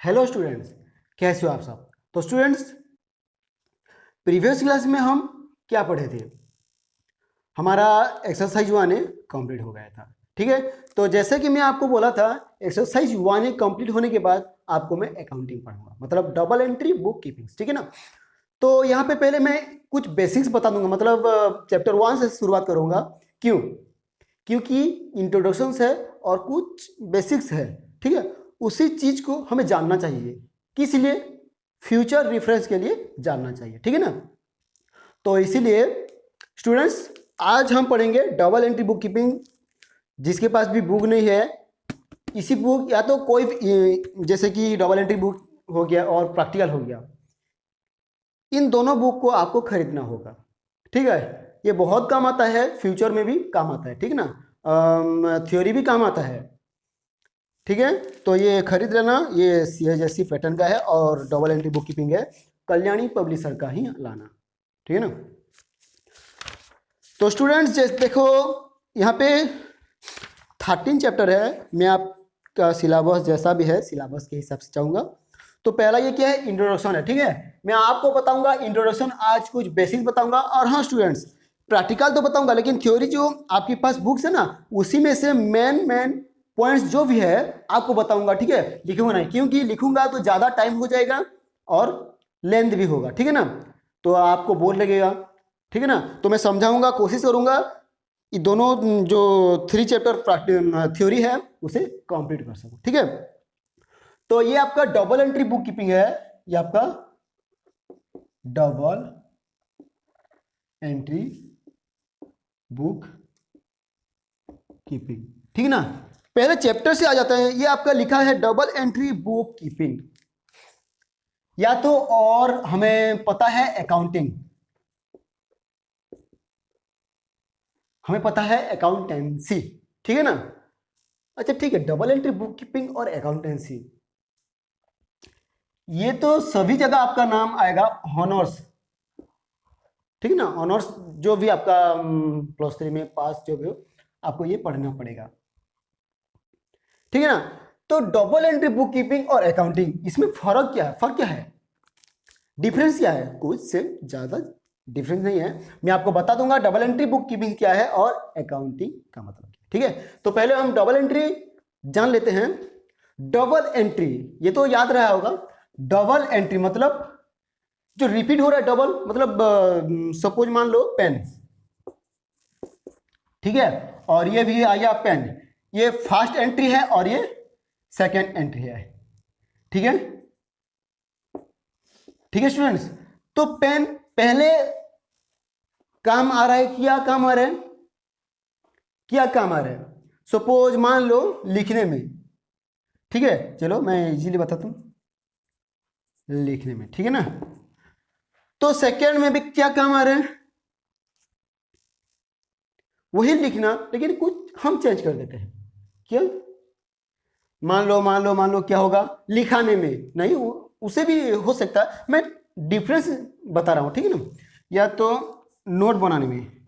Hello students, कैसे हो आप सब। तो स्टूडेंट्स, प्रीवियस क्लास में हम क्या पढ़े थे। हमारा एक्सरसाइज 1 कंप्लीट हो गया था। ठीक है, तो जैसे कि मैं आपको बोला था, एक्सरसाइज 1 कंप्लीट होने के बाद आपको मैं अकाउंटिंग पढ़ाऊंगा, मतलब डबल एंट्री बुक कीपिंग। ठीक है ना। तो यहाँ पे पहले मैं कुछ बेसिक्स बता दूंगा, मतलब चैप्टर 1 से शुरुआत करूंगा। क्यों? क्योंकि इंट्रोडक्शन है और कुछ बेसिक्स है। ठीक है, उसी चीज को हमें जानना चाहिए। किस लिए? फ्यूचर रेफरेंस के लिए जानना चाहिए। ठीक है ना। तो इसीलिए स्टूडेंट्स, आज हम पढ़ेंगे डबल एंट्री बुक कीपिंग। जिसके पास भी बुक नहीं है, इसी बुक या तो कोई जैसे कि डबल एंट्री बुक हो गया और प्रैक्टिकल हो गया, इन दोनों बुक को आपको खरीदना होगा। ठीक है, ये बहुत काम आता है, फ्यूचर में भी काम आता है। ठीक है ना, थ्योरी भी काम आता है। ठीक है, तो ये खरीद लेना। ये CHSC पैटर्न का है और डबल एंट्री बुक कीपिंग है, कल्याणी पब्लिशर का ही लाना। ठीक है ना। तो स्टूडेंट्स, जैसे देखो यहाँ पे 13 चैप्टर है। मैं आपका सिलेबस जैसा भी है, सिलेबस के हिसाब से चाहूँगा। तो पहला ये क्या है, इंट्रोडक्शन है। ठीक है, मैं आपको बताऊंगा इंट्रोडक्शन, आज कुछ बेसिक्स बताऊंगा। और हाँ स्टूडेंट्स, प्रैक्टिकल तो बताऊंगा, लेकिन थ्योरी जो आपके पास बुक्स है ना, उसी में से मेन पॉइंट्स जो भी है आपको बताऊंगा। ठीक है, लिखूंगा नहीं, क्योंकि लिखूंगा तो ज़्यादा टाइम हो जाएगा और लेंथ भी होगा। ठीक है ना, तो आपको बोर लगेगा। ठीक है ना, तो मैं समझाऊंगा, कोशिश करूंगा ये दोनों जो 3 चैप्टर थ्योरी है उसे कंप्लीट कर सकूं। ठीक है, तो ये आपका डबल एंट्री बुक कीपिंग है। ये आपका डबल एंट्री बुक कीपिंग। ठीक है ना। पहले चैप्टर से आ जाता है। ये आपका लिखा है डबल एंट्री बुक कीपिंग, या तो और हमें पता है अकाउंटिंग, हमें पता है अकाउंटेंसी। ठीक है ना। अच्छा ठीक है, डबल एंट्री बुक कीपिंग और अकाउंटेंसी, ये तो सभी जगह आपका नाम आएगा हॉनर्स। ठीक है ना, ऑनर्स जो भी आपका +3 में पास जो भी हो, आपको ये पढ़ना पड़ेगा। ठीक है ना। तो डबल एंट्री बुक कीपिंग और अकाउंटिंग, इसमें फर्क क्या है? फर्क क्या है, डिफरेंस क्या है? कुछ से ज्यादा डिफरेंस नहीं है। मैं आपको बता दूंगा डबल एंट्री बुक कीपिंग क्या है और अकाउंटिंग का मतलब क्या है। ठीक है, तो पहले हम डबल एंट्री जान लेते हैं। डबल एंट्री, ये तो याद रहा होगा। डबल एंट्री मतलब जो रिपीट हो रहा है, डबल मतलब सपोज मान लो पेन। ठीक है, और ये भी आ गया पेन, ये फर्स्ट एंट्री है और ये सेकेंड एंट्री है। ठीक है, ठीक है स्टूडेंट्स। तो पेन पहले काम आ रहा है, क्या काम आ रहा है, क्या काम आ रहा है? सपोज मान लो लिखने में। ठीक है, चलो मैं इजीली बताता हूं, लिखने में। ठीक है ना। तो सेकेंड में भी क्या काम आ रहा है, वही लिखना, लेकिन कुछ हम चेंज कर देते हैं। क्या? मान लो क्या होगा, लिखाने में नहीं, उसे भी हो सकता है। मैं डिफरेंस बता रहा हूं। ठीक है ना, या तो नोट बनाने में।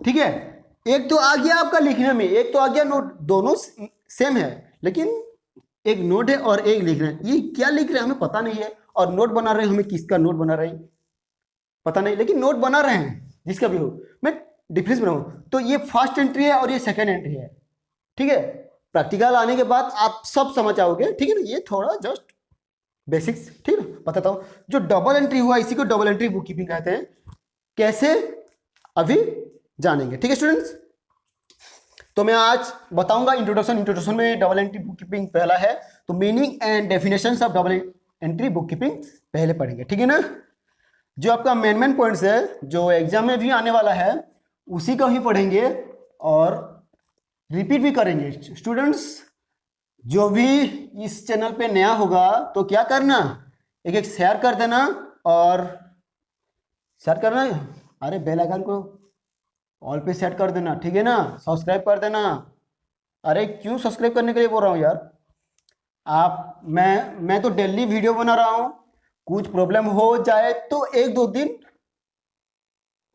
ठीक है, एक तो आ गया आपका लिखने में, एक तो आ गया नोट, दोनों सेम है, लेकिन एक नोट है और एक लिख रहे हैं। ये क्या लिख रहे हैं हमें पता नहीं है, और नोट बना रहे हैं, हमें किसका नोट बना रहे हैं पता नहीं, लेकिन नोट बना रहे हैं जिसका भी हो। मैं डिफरेंस बनाऊं, तो ये फर्स्ट एंट्री है और ये सेकेंड एंट्री है। ठीक है, प्रैक्टिकल आने के बाद आप सब समझ आओगे। ठीक है ना, ये थोड़ा जस्ट बेसिक्स। ठीक है, बताता हूं। जो डबल एंट्री हुआ, इसी को डबल एंट्री बुक कीपिंग कहते हैं। कैसे, अभी जानेंगे। ठीक है स्टूडेंट्स, तो मैं आज बताऊंगा इंट्रोडक्शन में डबल एंट्री बुक कीपिंग पहला है, तो meaning and definitions of double entry book keeping पहले पढ़ेंगे। ठीक है ना। जो आपका मेन पॉइंट्स है, जो एग्जाम में भी आने वाला है, उसी को ही पढ़ेंगे और रिपीट भी करेंगे। स्टूडेंट्स, जो भी इस चैनल पे नया होगा तो क्या करना, एक शेयर कर देना, और शेयर करना, अरे बेल आइकन को ऑल पे सेट कर देना। ठीक है ना, सब्सक्राइब कर देना। अरे क्यों सब्सक्राइब करने के लिए बोल रहा हूँ यार, आप मैं तो डेली वीडियो बना रहा हूँ। कुछ प्रॉब्लम हो जाए तो 1-2 दिन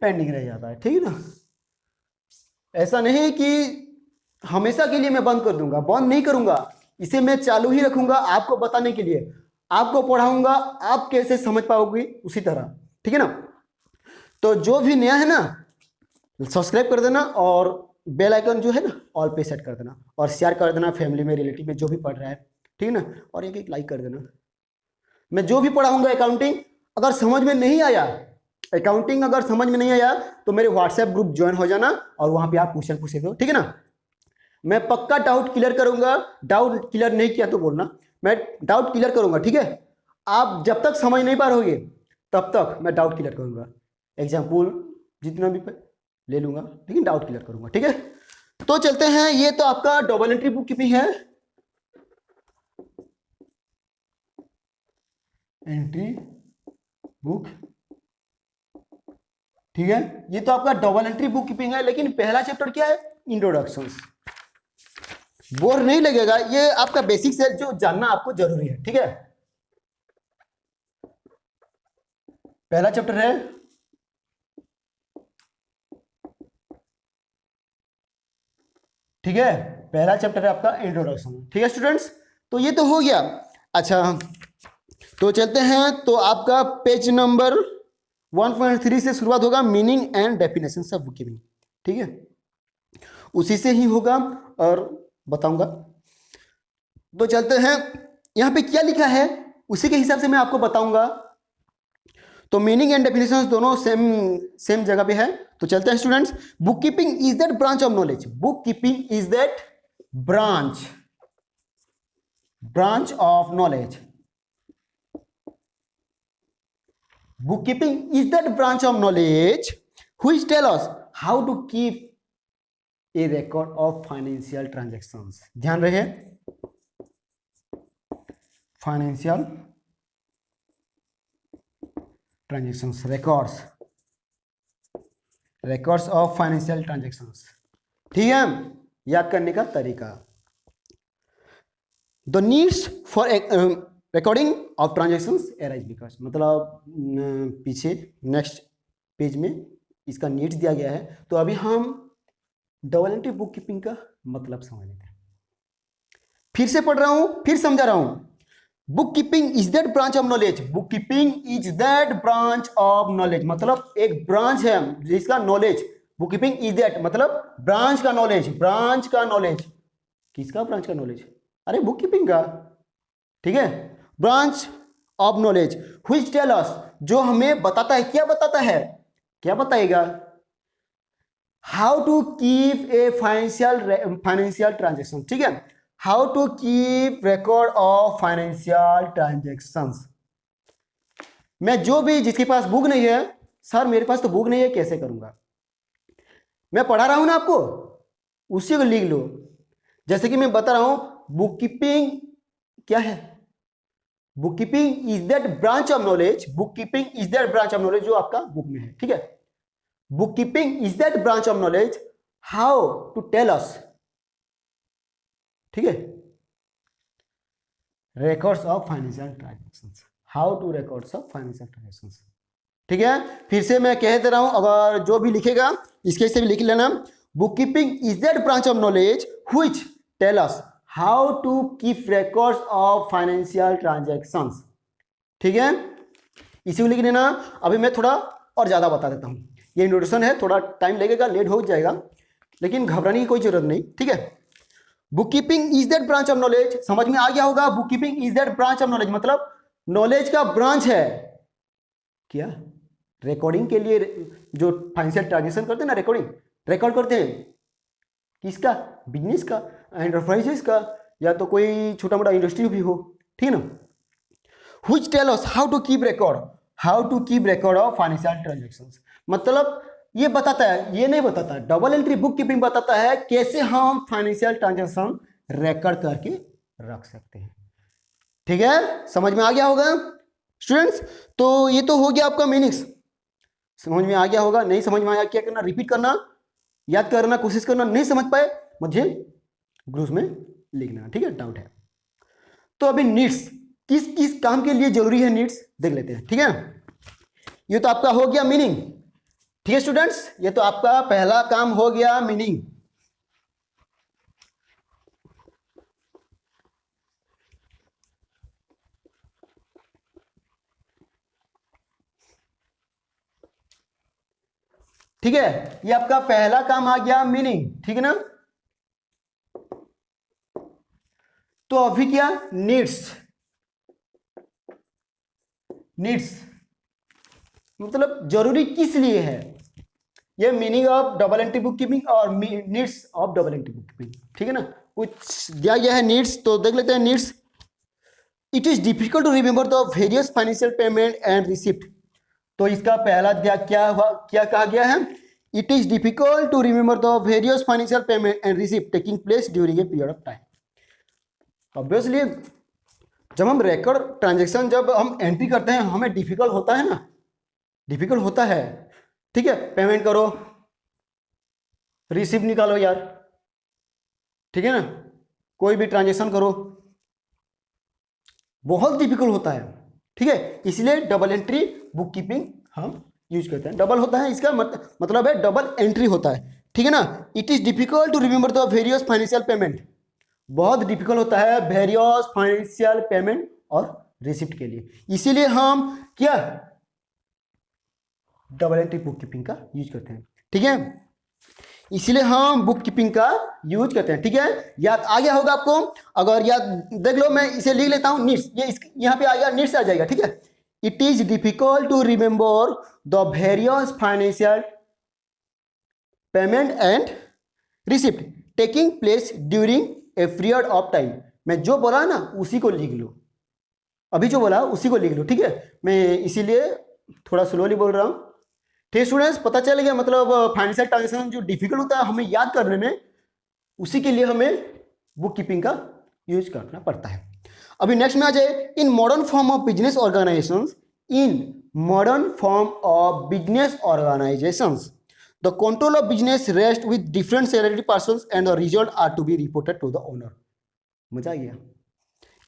पेंडिंग रह जाता है। ठीक है ना, ऐसा नहीं कि हमेशा के लिए मैं बंद कर दूंगा, बंद नहीं करूंगा, इसे मैं चालू ही रखूंगा आपको बताने के लिए, आपको पढ़ाऊंगा, आप कैसे समझ पाओगे उसी तरह, ठीक है ना। तो जो भी नया है ना, सब्सक्राइब कर देना और बेल आइकन जो है ना ऑल पे सेट कर देना, और शेयर कर देना फैमिली में, रिलेटिव में जो भी पढ़ रहा है, ठीक है ना। और एक एक लाइक कर देना। मैं जो भी पढ़ाऊंगा अकाउंटिंग, अगर समझ में नहीं आया, अकाउंटिंग अगर समझ में नहीं आया तो मेरे व्हाट्सएप ग्रुप ज्वाइन हो जाना और वहां पे आप क्वेश्चन पूछ सकते हो, ठीक है ना। मैं पक्का डाउट क्लियर करूंगा, डाउट क्लियर नहीं किया तो बोलना, मैं डाउट क्लियर करूंगा, ठीक है। आप जब तक समझ नहीं पा रहोगे तब तक मैं डाउट क्लियर करूंगा, एग्जाम्पल जितना भी ले लूंगा, लेकिन डाउट क्लियर करूंगा, ठीक है। तो चलते हैं, ये तो आपका डबल एंट्री बुक कीपिंग है, एंट्री बुक, ठीक है। ये तो आपका डबल एंट्री बुक कीपिंग है, लेकिन पहला चैप्टर क्या है, इंट्रोडक्शंस। बोर नहीं लगेगा, ये आपका बेसिक्स है जो जानना आपको जरूरी है, ठीक है। पहला चैप्टर है, ठीक है, पहला चैप्टर है आपका इंट्रोडक्शन, ठीक है स्टूडेंट्स। तो ये तो हो गया। अच्छा, तो चलते हैं, तो आपका पेज नंबर 1.3 से शुरुआत होगा, meaning and definition of book keeping, ठीक है, उसी से ही होगा और बताऊंगा। तो चलते हैं, यहां पे क्या लिखा है उसी के हिसाब से मैं आपको बताऊंगा। तो मीनिंग एंड डेफिनेशन दोनों सेम जगह पे है। तो चलते हैं students, book keeping is that branch of knowledge, book keeping is that branch of knowledge, bookkeeping is that branch of knowledge which tell us how to keep a record of financial transactions। ध्यान रहे, financial transactions, records of financial transactions, ठीक है। याद करने का तरीका, the needs for recording of transactions arise because, मतलब पीछे नेक्स्ट पेज में इसका नीड्स दिया गया है। तो अभी हम डबल एंट्री बुक कीपिंग का मतलब समझ लेते हैं। फिर से पढ़ रहा हूं, फिर समझा रहा हूं। Book keeping is that branch of knowledge, book keeping is that branch of knowledge, मतलब एक ब्रांच है जिसका knowledge, book keeping is that मतलब ब्रांच का नॉलेज, ब्रांच का नॉलेज, किसका ब्रांच का नॉलेज, अरे बुक कीपिंग का, ठीक है। Branch of knowledge which tell us, जो हमें बताता है, क्या बताता है, क्या बताएगा, how to keep a financial transaction, ठीक है, how to keep record of financial transactions. मैं जो भी, जिसके पास बुक नहीं है, सर मेरे पास तो बुक नहीं है कैसे करूंगा, मैं पढ़ा रहा हूं ना आपको, उसी को लिख लो। जैसे कि मैं बता रहा हूं, बुक कीपिंग क्या है, book keeping is that branch of knowledge, book keeping is that branch of knowledge जो आपका बुक में है, ठीक है। Book keeping is that branch of knowledge how to tell us, ठीक है, records of financial transactions, how to records of financial transactions, ठीक है। फिर से मैं कह दे रहा हूं, अगर जो भी लिखेगा इसके से भी लिख लेना, book keeping is that branch of knowledge which tell us how to keep records of financial transactions, ठीक है, इसी को लिख लेना। अभी मैं थोड़ा और ज्यादा बता देता हूं, ये इंट्रोडक्शन है, थोड़ा टाइम लगेगा, लेट हो जाएगा, लेकिन घबराने की कोई जरूरत नहीं, ठीक है। Book keeping is that branch of knowledge, समझ में आ गया होगा, book keeping is that branch of knowledge मतलब नॉलेज का ब्रांच है, क्या, रिकॉर्डिंग के लिए जो फाइनेंशियल ट्रांजेक्शन करते हैं ना, रिकॉर्ड करते हैं, किसका, बिजनेस का, एंटरप्राइजेस का, या तो कोई छोटा मोटा इंडस्ट्री भी हो, ठीक है ना। Which tell us how to keep record of financial transactions, मतलब ये बताता है, ये नहीं बताता, डबल एंट्री बुक कीपिंग बताता है कैसे हम फाइनेंशियल ट्रांजैक्शन रिकॉर्ड करके रख सकते हैं, ठीक है। समझ में आ गया होगा स्टूडेंट्स। तो ये तो हो गया आपका मीनिंग्स, समझ में आ गया होगा, नहीं समझ में आया क्या करना, रिपीट करना, याद करना, कोशिश करना, नहीं समझ पाए मुझे ग्रुप में लिखना, ठीक है, डाउट है। तो अभी नीड्स, किस किस काम के लिए जरूरी है, नीड्स देख लेते हैं, ठीक है। ये तो आपका हो गया मीनिंग, ठीक है स्टूडेंट्स, ये तो आपका पहला काम हो गया मीनिंग। ठीक है, ये आपका पहला काम आ गया मीनिंग, ठीक है ना। तो अभी क्या नीड्स, नीड्स मतलब जरूरी किस लिए है, ये meaning of double entry book keeping और needs of double entry book keeping, ठीक है ना। कुछ दिया गया है नीड्स, तो देख लेते हैं needs. It is difficult to remember the various financial payment and receipt. तो इसका पहला दिया क्या हुआ, क्या कहा गया है, it is difficult to remember the various financial payment and receipt taking place during a period of time. Obviously जब हम रिकॉर्ड ट्रांजेक्शन जब हम एंट्री करते हैं हमें डिफिकल्ट होता है ना, डिफिकल्ट होता है, ठीक है। पेमेंट करो, रिसिप्ट निकालो यार, ठीक है ना, कोई भी ट्रांजेक्शन करो, बहुत डिफिकल्ट होता है, ठीक है। इसलिए डबल एंट्री बुक कीपिंग हम यूज करते हैं। डबल होता है इसका मतलब है डबल एंट्री होता है, ठीक है ना। It is difficult to remember the various financial payment, बहुत डिफिकल्ट होता है वेरियस फाइनेंशियल पेमेंट और रिसिप्ट के लिए, इसीलिए हम क्या डबल एंट्री बुक कीपिंग का यूज करते हैं, ठीक है। इसीलिए हम बुक कीपिंग का यूज करते हैं, ठीक है। याद आ गया होगा आपको, अगर याद देख लो मैं इसे लिख लेता हूं नीड्स, ये यहां पे आ गया नीड्स आ जाएगा, ठीक है। It is difficult to remember the various financial payment and receipt taking place during a period of time. मैं जो बोला ना उसी को लिख लो, अभी जो बोला उसी को लिख लो, ठीक है। मैं इसीलिए थोड़ा स्लोली बोल रहा हूं, ठीक स्टूडेंट्स, पता चल गया। मतलब फाइनेंशियल ट्रांजेक्शन जो डिफिकल्ट होता है हमें याद करने में, उसी के लिए हमें बुक कीपिंग का यूज करना पड़ता है। अभी नेक्स्ट में आ जाए, in modern form of business organisations, in modern form of business organisations the control of business rest with different salary persons and the result are to be reported to the owner. मजा आ गया।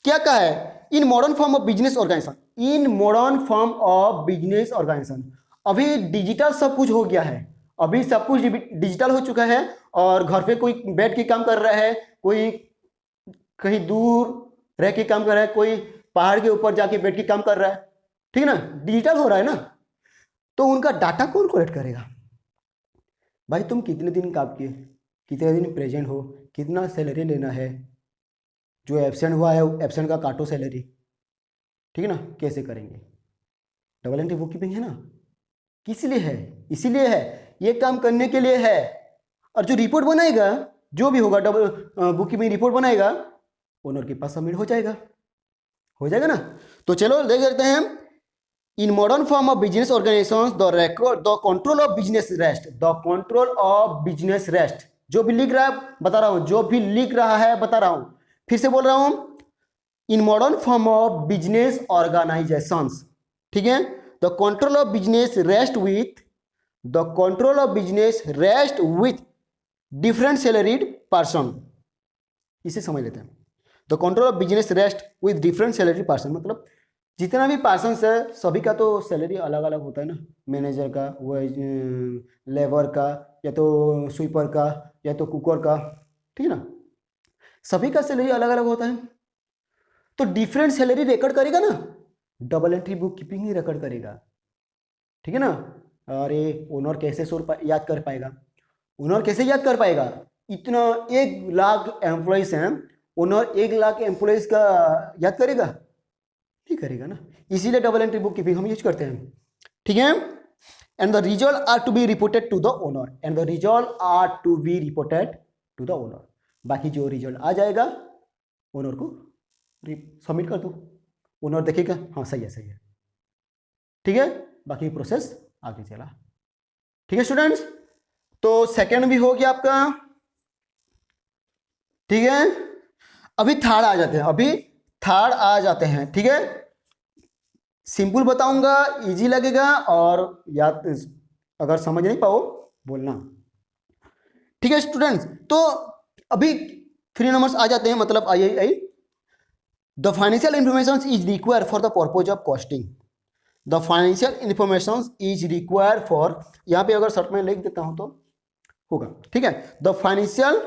क्या कहा है, in modern form of business organisation, in modern form of business organisation. अभी digital सब कुछ हो गया है, अभी सब कुछ डिजिटल हो चुका है, और घर पे कोई बैठ के काम कर रहा है, कोई कहीं दूर रह के काम कर रहा है, कोई पहाड़ के ऊपर जाके बैठ के काम कर रहा है, ठीक है ना, डिजिटल हो रहा है ना। तो उनका डाटा कौन कलेक्ट करेगा, भाई तुम कितने दिन काम किए, कितने दिन प्रेजेंट हो, कितना सैलरी लेना है, जो एब्सेंट हुआ है एब्सेंट का काटो सैलरी, ठीक है ना, कैसे करेंगे। डबल एंट्री बुक कीपिंग है ना, किस लिए है, इसीलिए है, ये काम करने के लिए है। और जो रिपोर्ट बनाएगा, जो भी होगा डबल बुक कीपिंग रिपोर्ट बनाएगा, ओनर के पास सबमिट हो जाएगा, हो जाएगा ना। तो चलो देख लेते हैं, इन modern form of business organisations the record the control of business rest, the control of business rest. जो भी लिख रहा है बता रहा हूं, जो भी लिख रहा है बता रहा हूं, फिर से बोल रहा हूं, इन modern form of business organisations, ठीक है, the control of business rest with, the control of business rest with different salaried person. इसे समझ लेते हैं, the control of business rest with different salary person, मतलब जितना भी पर्सन है सभी का तो सैलरी अलग अलग होता है ना, मैनेजर का, वो लेबर का, या तो स्वीपर का, या तो कुकर का, ठीक है ना, सभी का सैलरी अलग अलग होता है। तो डिफरेंट सैलरी रिकॉर्ड करेगा ना, डबल एंट्री बुक कीपिंग ही रिकॉर्ड करेगा, ठीक है ना। अरे ओनर कैसे याद कर पाएगा, ओनर कैसे याद कर पाएगा, इतना 1 लाख एम्प्लॉयज हैं, ओनर 1 लाख एम्प्लॉयज का याद करेगा, नहीं करेगा ना। इसीलिए डबल एंट्री बुक कीपिंग हम यूज करते हैं, ठीक है। And the result are to be reported to the owner, and the result are to be reported to the owner. बाकी जो रिजल्ट आ जाएगा ओनर को सबमिट कर दो, ओनर देखेगा हाँ सही है सही है, ठीक है, बाकी प्रोसेस आगे चला, ठीक है स्टूडेंट्स। तो सेकंड भी हो गया आपका, ठीक है। अभी थर्ड आ जाते हैं, अभी थर्ड आ जाते हैं, ठीक है। सिंपल बताऊंगा, इजी लगेगा, और याद अगर समझ नहीं पाओ बोलना, ठीक है स्टूडेंट्स। तो अभी 3 नंबर्स आ जाते हैं, मतलब I the financial information is required for the purpose of costing, the financial information is required for, यहां पे अगर शॉर्ट में लिख देता हूं तो होगा, ठीक है। The financial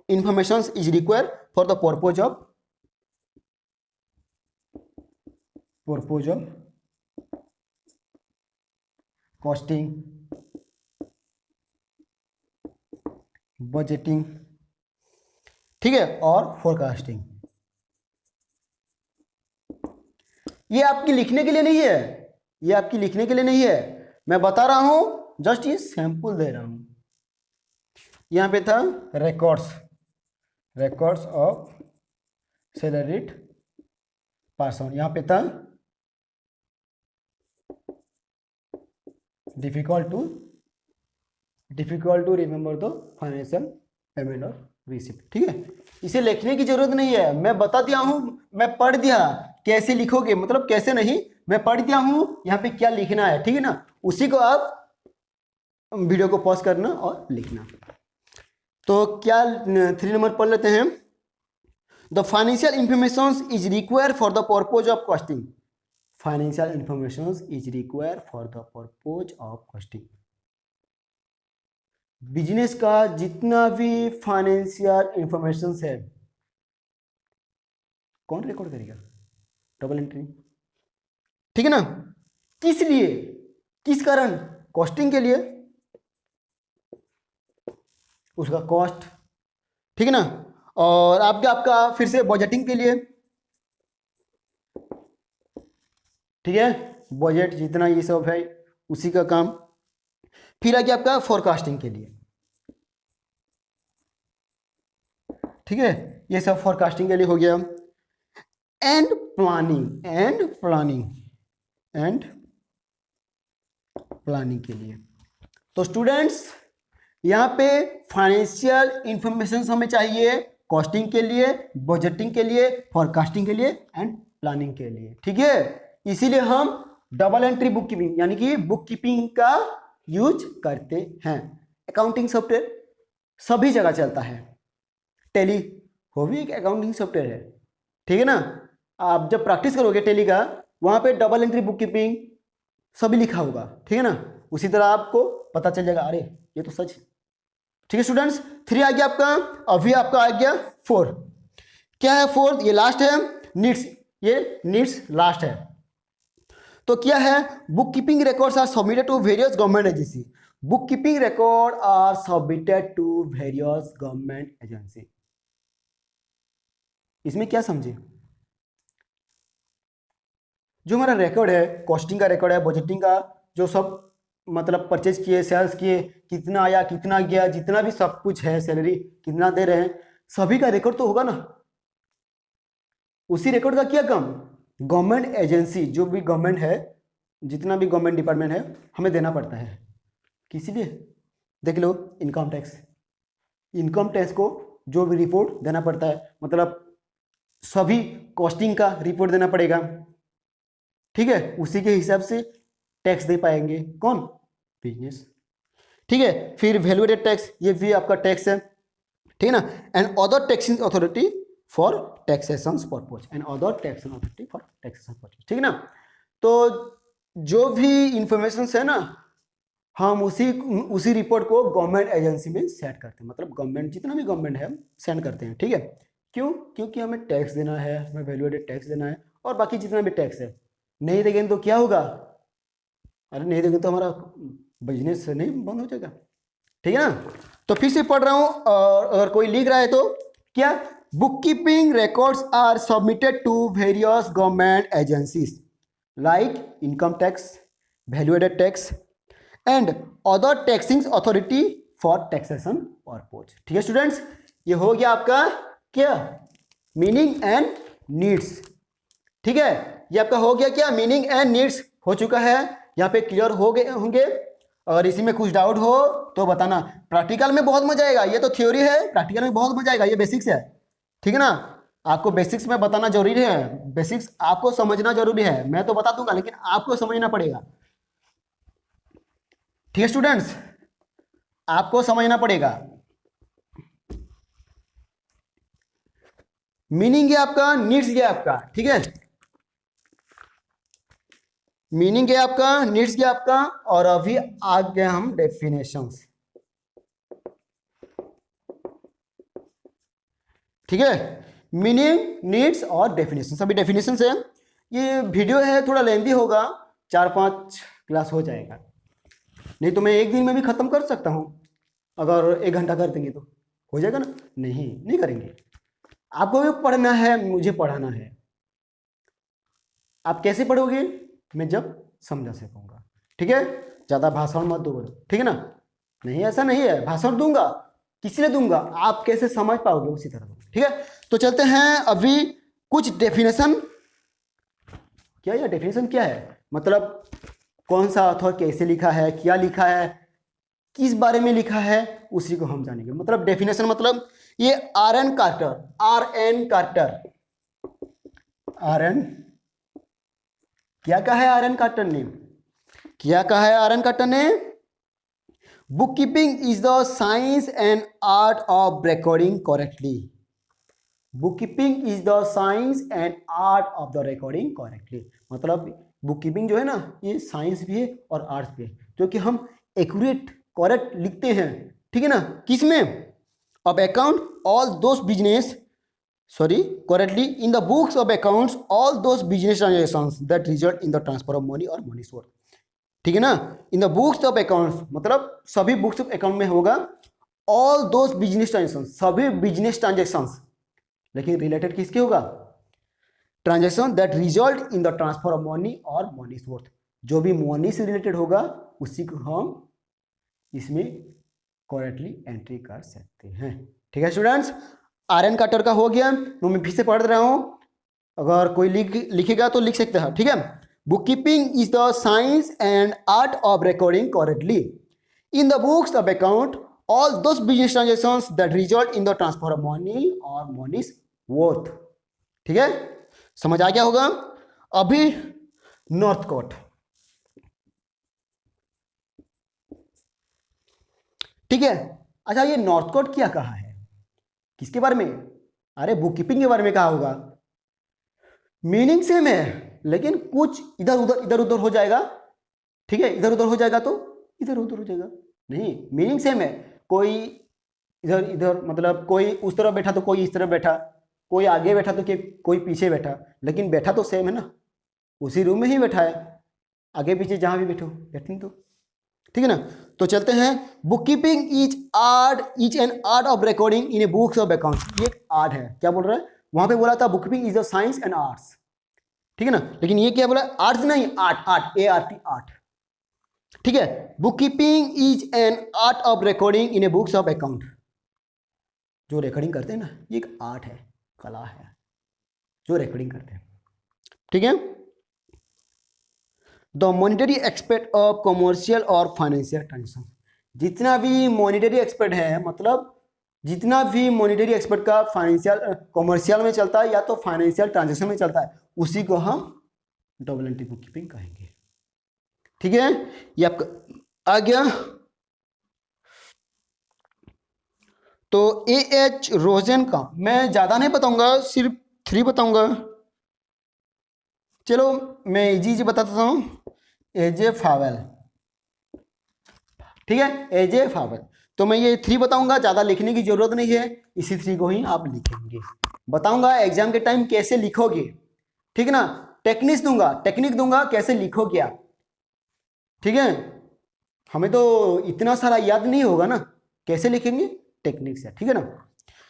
information is required for the purpose of costing, budgeting, ठीक है, और फोरकास्टिंग। ये आपकी लिखने के लिए नहीं है, ये आपकी लिखने के लिए नहीं है, मैं बता रहा हूं, जस्ट ये सैंपल दे रहा हूं। यहां पे था records, records of salaried person, यहां पे था difficult to remember the financial payment और रिसिप्ट, ठीक है। इसे लिखने की जरूरत नहीं है, मैं बता दिया हूं, मैं पढ़ दिया कैसे लिखोगे, मतलब कैसे नहीं, मैं पढ़ दिया हूं यहाँ पे क्या लिखना है, ठीक है ना। उसी को आप वीडियो को पॉज करना और लिखना। तो क्या 3 नंबर पढ़ लेते हैं। The financial information is required for the purpose of costing, financial information is required for the purpose of costing. Business का जितना भी फाइनेंशियल इंफॉर्मेशन है कौन रिकॉर्ड करेगा, डबल एंट्री, ठीक है ना। किस लिए, किस कारण, कॉस्टिंग के लिए, उसका कॉस्ट, ठीक है ना। और आपका फिर से बजटिंग के लिए, ठीक है, बजट जितना ये सब है उसी का काम। फिर आ गया आपका फोरकास्टिंग के लिए, ठीक है, ये सब फोरकास्टिंग के लिए हो गया। एंड प्लानिंग, एंड प्लानिंग के लिए। तो स्टूडेंट्स यहाँ पे फाइनेंशियल इंफॉर्मेशन हमें चाहिए कॉस्टिंग के लिए, बजटिंग के लिए, फोरकास्टिंग के लिए एंड प्लानिंग के लिए, ठीक है। इसीलिए हम डबल एंट्री बुक कीपिंग यानी कि बुक कीपिंग का यूज करते हैं। अकाउंटिंग सॉफ्टवेयर सभी जगह चलता है, टेली वो भी एक अकाउंटिंग सॉफ्टवेयर है, ठीक है ना। आप जब प्रैक्टिस करोगे टेली का, वहां पे डबल एंट्री बुक कीपिंग सभी लिखा होगा, ठीक है ना। उसी तरह आपको पता चल जाएगा, अरे ये तो सच है, ठीक है स्टूडेंट्स। 3 आ गया आपका, अभी आपका आ गया 4। क्या है 4, ये लास्ट है, नीड्स, ये नीड्स लास्ट है। तो क्या है, book keeping records are submitted to various government agency, book keeping record are submitted to various government agency. इसमें क्या समझे, जो हमारा रिकॉर्ड है, कॉस्टिंग का रिकॉर्ड है, बजटिंग का, जो सब मतलब परचेज किए, सेल्स किए, कितना आया कितना गया, जितना भी सब कुछ है, सैलरी कितना दे रहे हैं, सभी का रिकॉर्ड तो होगा ना। उसी रिकॉर्ड का क्या काम, गवर्नमेंट एजेंसी, जो भी गवर्नमेंट है, जितना भी गवर्नमेंट डिपार्टमेंट है, हमें देना पड़ता है। किस लिए, देख लो, इनकम टैक्स, इनकम टैक्स को जो भी रिपोर्ट देना पड़ता है, मतलब सभी कॉस्टिंग का रिपोर्ट देना पड़ेगा, ठीक है। उसी के हिसाब से टैक्स दे पाएंगे कौन, बिजनेस, ठीक है। फिर वैल्यूएडेड टैक्स, ये भी आपका टैक्स है, ठीक है ना। And other taxing authority for taxation purpose, and other taxation authority for taxation purpose, ठीक है ना। तो जो भी इंफॉर्मेशन है ना, हम उसी रिपोर्ट को गवर्नमेंट एजेंसी में सेट करते हैं, मतलब गवर्नमेंट जितना भी गवर्नमेंट है सेंड करते हैं, ठीक है। क्यों, क्योंकि हमें टैक्स देना है, हमें वैल्यूएडेड टैक्स देना है, और बाकी जितना भी टैक्स है। नहीं देंगे तो क्या होगा, अरे नहीं देंगे तो हमारा बिजनेस नहीं बंद हो जाएगा, ठीक है ना। तो फिर से पढ़ रहा हूं, और अगर कोई लिख रहा है तो क्या, book keeping records are submitted to various government agencies like income tax, value added tax and other taxing authority for taxation purpose, ठीक है स्टूडेंट्स। ये हो गया आपका क्या, मीनिंग एंड नीड्स, ठीक है। ये आपका हो गया क्या, मीनिंग एंड नीड्स हो चुका है, यहाँ पे क्लियर हो गए होंगे। और इसी में कुछ डाउट हो तो बताना। प्रैक्टिकल में बहुत मजा आएगा, ये तो थ्योरी है, प्रैक्टिकल में बहुत मजा आएगा, ये बेसिक्स है, ठीक है ना। आपको बेसिक्स में बताना जरूरी है, बेसिक्स आपको समझना जरूरी है, मैं तो बता दूंगा लेकिन आपको समझना पड़ेगा, ठीक है स्टूडेंट्स, आपको समझना पड़ेगा। मीनिंग है आपका, नीड्स है आपका, ठीक है, मीनिंग है आपका, नीड्स है आपका, और अभी आ गए हम डेफिनेशंस, ठीक है। मीनिंग, नीड्स और डेफिनेशन, सभी डेफिनेशंस है। ये वीडियो है थोड़ा लेंदी होगा, 4-5 क्लास हो जाएगा, नहीं तो मैं एक दिन में भी खत्म कर सकता हूं, अगर 1 घंटा कर देंगे तो हो जाएगा ना? नहीं करेंगे। आपको भी पढ़ना है, मुझे पढ़ाना है। आप कैसे पढ़ोगे? मैं जब समझा सकूंगा, ठीक है? ज्यादा भाषण मत दो, ठीक है ना? नहीं, ऐसा नहीं है भाषण दूंगा, किस लिए दूंगा, आप कैसे समझ पाओगे उसी तरह, ठीक है? तो चलते हैं अभी कुछ डेफिनेशन। क्या यह डेफिनेशन क्या है, मतलब कौन सा ऑथर कैसे लिखा है, क्या लिखा है, किस बारे में लिखा है, उसी को हम जानेंगे। मतलब डेफिनेशन मतलब ये आर.एन. क्या कहा है आर.एन. कार्टर ने? क्या कहा है आर.एन. कार्टर ने? Book keeping is the science and art of recording correctly. Book keeping is the science and art of the recording correctly. मतलब बुक कीपिंग जो है ना, ये साइंस भी है और आर्ट्स भी है, जो कि हम एक्यूरेट करेक्ट लिखते हैं, ठीक है ना? किसमें? Of account all those business, correctly in the books of accounts all those business transactions that result in the transfer of money or money source, ठीक है ना? In the books of accounts मतलब सभी बुक्स ऑफ अकाउंट में होगा all those business transaction, सभी business transactions, लेकिन related किसके होगा? Transaction that result in the transfer of money और मनी सोर्स, जो भी मनी से रिलेटेड होगा उसी को हम इसमें करेक्टली एंट्री कर सकते हैं, ठीक है स्टूडेंट्स? आर.एन. कार्टर का हो गया, तो मैं फिर से पढ़ रहा हूं, अगर कोई लिखेगा तो लिख सकते हैं, ठीक है? Book keeping is the science and art of recording correctly in the books of account all those business transactions that result in the transfer of money और मनीज वर्थ, ठीक है? समझ आ गया होगा? अभी नॉर्थकोट, ठीक है? अच्छा, ये नॉर्थकोट क्या कहा है, किसके बारे में? अरे बुक कीपिंग के बारे में कहा होगा। मीनिंग सेम है, लेकिन कुछ इधर उधर हो जाएगा, ठीक है? इधर उधर हो जाएगा तो इधर उधर हो जाएगा, नहीं, मीनिंग सेम है। कोई इधर इधर, मतलब कोई उस तरफ बैठा तो कोई इस तरफ बैठा, कोई आगे बैठा तो कोई पीछे बैठा, लेकिन बैठा तो सेम है ना, उसी रूम में ही बैठा है, आगे पीछे जहां भी बैठो बैठेंगे तो, ठीक है ना? तो चलते हैं, book keeping is an art of recording in A books of account. ये आर्ट है, क्या बोल रहा है? वहां पे बोला था book keeping is a science and arts, ठीक है ना? लेकिन ये क्या बोला? आर्ट्स नहीं, आर्ट, ART, आर्ट, ठीक है? Book keeping is an art of recording in A books of account, जो रिकॉर्डिंग करते हैं ना, ये एक आर्ट है, कला है, जो रिकॉर्डिंग करते हैं, ठीक है? The monetary expect of commercial और फाइनेंशियल ट्रांजेक्शन, जितना भी मॉनिटरी एक्सपेक्ट है, मतलब जितना भी मॉनिटरी एक्सपेक्ट का फाइनेंशियल कॉमर्शियल में चलता है या तो फाइनेंशियल ट्रांजेक्शन में चलता है, उसी को हम डबल एंट्री बुक कीपिंग कहेंगे, ठीक है? ये आपका आ गया। तो A.H. रोजन का मैं ज्यादा नहीं बताऊंगा, सिर्फ 3 बताऊंगा। चलो मैं इजी बताता हूं। A.J. फावेल, ठीक है? A.J. फावेल, तो मैं ये 3 बताऊंगा, ज्यादा लिखने की जरूरत नहीं है, इसी 3 को ही आप लिखेंगे। बताऊंगा एग्जाम के टाइम कैसे लिखोगे, ठीक है ना? टेक्निक दूंगा कैसे लिखोगे आप, ठीक है? हमें तो इतना सारा याद नहीं होगा ना, कैसे लिखेंगे? टेक्निक से, ठीक है ना?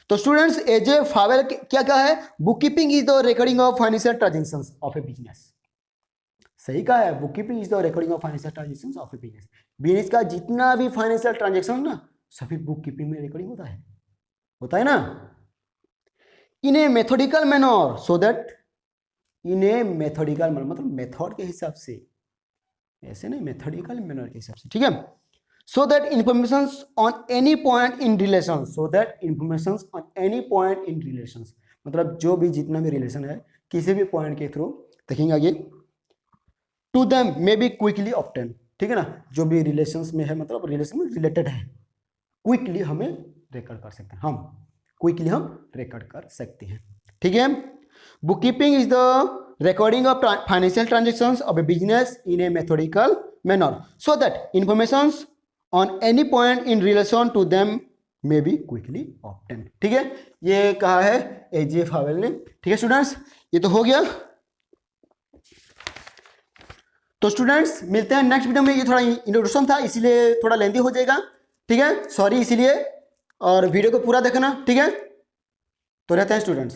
तो स्टूडेंट्स, A.J. फावेल क्या कहा है? Book keeping is the recording of financial transactions of A business. सही कहा है, book keeping is the recording of financial transactions of A business. Business का जितना भी फाइनेंशियल ट्रांजेक्शन ना, सभी बुक कीपिंग में रिकॉर्डिंग होता है ना? In a methodical manner, so that in a methodical manner मतलब मेथड के हिसाब से, ऐसे नहीं, मेथोडिकल मैनर के हिसाब से, ठीक है? so that informations on any point in relations, मतलब जो भी जितना भी रिलेशन है किसी भी पॉइंट के थ्रू देखेंगे आगे, to them may be quickly obtain, ठीक है ना? जो भी रिलेशंस में है, मतलब रिलेशन में रिलेटेड है, क्विकली हमें रिकॉर्ड कर सकते हैं, हम रिकॉर्ड कर सकते हैं, ठीक है? Book keeping is the recording of financial transactions of a business in a methodical manner so that informations on any point in relation to them may be quickly obtained, ठीक है? ये कहा है A.J. फावेल ने, ठीक है स्टूडेंट्स? ये तो हो गया। तो स्टूडेंट्स मिलते हैं नेक्स्ट वीडियो में। ये थोड़ा इंट्रोडक्शन था, इसीलिए थोड़ा लेंथी हो जाएगा, ठीक है, सॉरी इसीलिए। और वीडियो को पूरा देखना, ठीक है। तो रहते हैं स्टूडेंट्स।